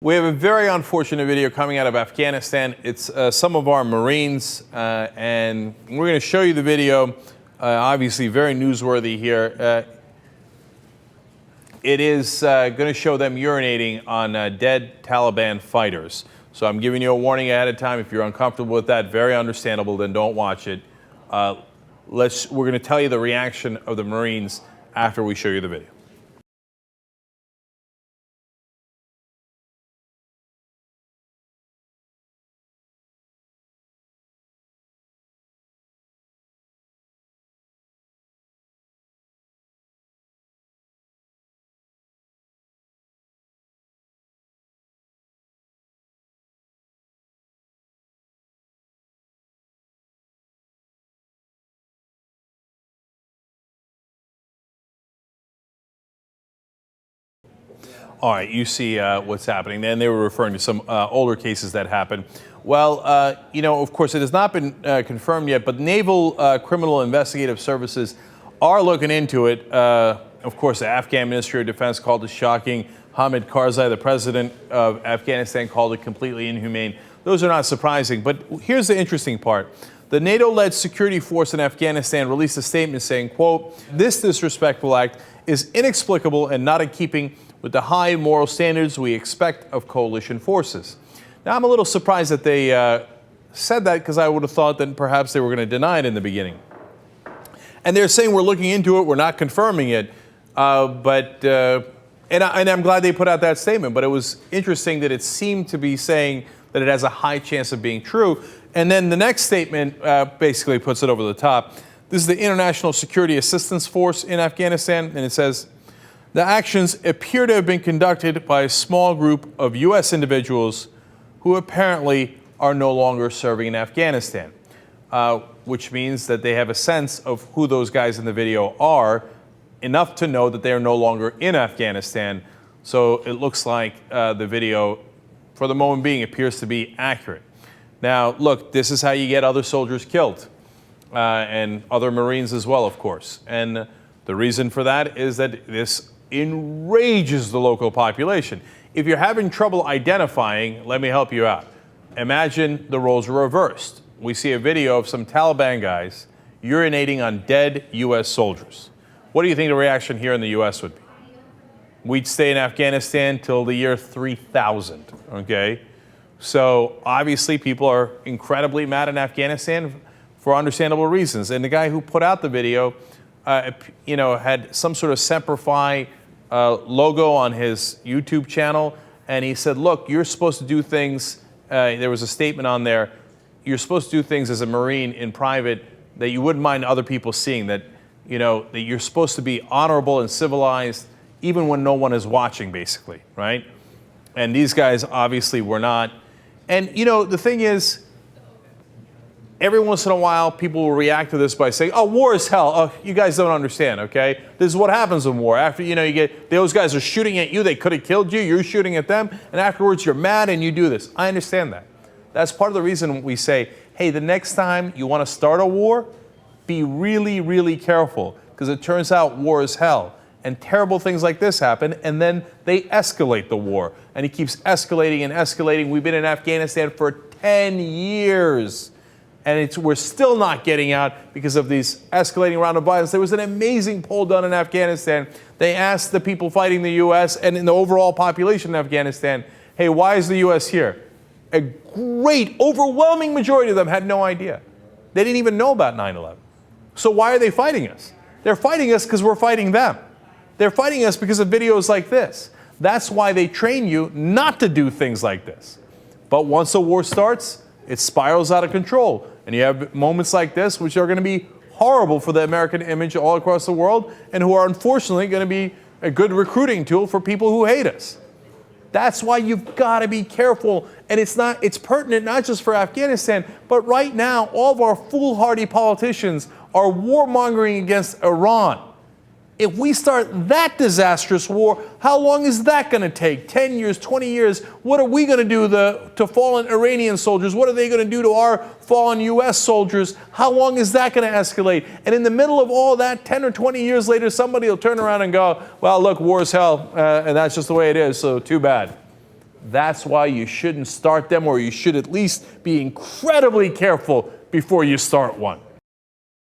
We have a very unfortunate video coming out of Afghanistan. It's some of our Marines, and we're going to show you the video. Obviously, very newsworthy here. It is going to show them urinating on dead Taliban fighters. So I'm giving you a warning ahead of time. If you're uncomfortable with that, very understandable, then don't watch it. We're going to tell you the reaction of the Marines after we show you the video. All right, you see what's happening. Then they were referring to some older cases that happened. Well, you know, of course, it has not been confirmed yet, but Naval Criminal Investigative Services are looking into it. Of course, the Afghan Ministry of Defense called it shocking. Hamid Karzai, the president of Afghanistan, called it completely inhumane. Those are not surprising, but here's the interesting part. The NATO-led security force in Afghanistan released a statement saying, quote, "This disrespectful act is inexplicable and not in keeping with the high moral standards we expect of coalition forces." Now, I'm a little surprised that they said that, because I would have thought that perhaps they were going to deny it in the beginning. And they're saying we're looking into it, we're not confirming it. And I'm glad they put out that statement, but it was interesting that it seemed to be saying that it has a high chance of being true. And then the next statement basically puts it over the top. This is the International Security Assistance Force in Afghanistan, and it says, "The actions appear to have been conducted by a small group of U.S. individuals who apparently are no longer serving in Afghanistan," which means that they have a sense of who those guys in the video are, enough to know that they are no longer in Afghanistan. So it looks like the video, for the moment being, appears to be accurate. Now, look, this is how you get other soldiers killed, and other Marines as well, of course. And the reason for that is that this enrages the local population. If you're having trouble identifying, let me help you out. Imagine the roles are reversed. We see a video of some Taliban guys urinating on dead U.S. soldiers. What do you think the reaction here in the U.S. would be? We'd stay in Afghanistan till the year 3000, okay? So obviously people are incredibly mad in Afghanistan for understandable reasons. And the guy who put out the video, you know, had some sort of Semper Fi logo on his YouTube channel, and he said, look, you're supposed to do things, there was a statement on there, you're supposed to do things as a Marine in private that you wouldn't mind other people seeing, that, you know, that you're supposed to be honorable and civilized even when no one is watching, basically, right? And these guys obviously were not. And, you know, the thing is, every once in a while, people will react to this by saying, oh, war is hell. Oh, you guys don't understand, okay? This is what happens in war. After, you know, you get, those guys are shooting at you, they could have killed you, you're shooting at them, and afterwards you're mad and you do this. I understand that. That's part of the reason we say, hey, the next time you want to start a war, be really, really careful, because it turns out war is hell. And terrible things like this happen, and then they escalate the war. And it keeps escalating and escalating. We've been in Afghanistan for 10 years. And we're still not getting out because of these escalating round of violence. There was an amazing poll done in Afghanistan. They asked the people fighting the U.S. and in the overall population of Afghanistan, hey, why is the U.S. here? A great, overwhelming majority of them had no idea. They didn't even know about 9/11. So why are they fighting us? They're fighting us because we're fighting them. They're fighting us because of videos like this. That's why they train you not to do things like this. But once a war starts, it spirals out of control. And you have moments like this, which are going to be horrible for the American image all across the world, and who are unfortunately going to be a good recruiting tool for people who hate us. That's why you've got to be careful. And it's pertinent not just for Afghanistan, but right now, all of our foolhardy politicians are warmongering against Iran. If we start that disastrous war, how long is that going to take? 10 years, 20 years? What are we going to do to fallen Iranian soldiers? What are they going to do to our fallen U.S. soldiers? How long is that going to escalate? And in the middle of all that, 10 or 20 years later, somebody will turn around and go, well, look, war is hell, and that's just the way it is, so too bad. That's why you shouldn't start them, or you should at least be incredibly careful before you start one.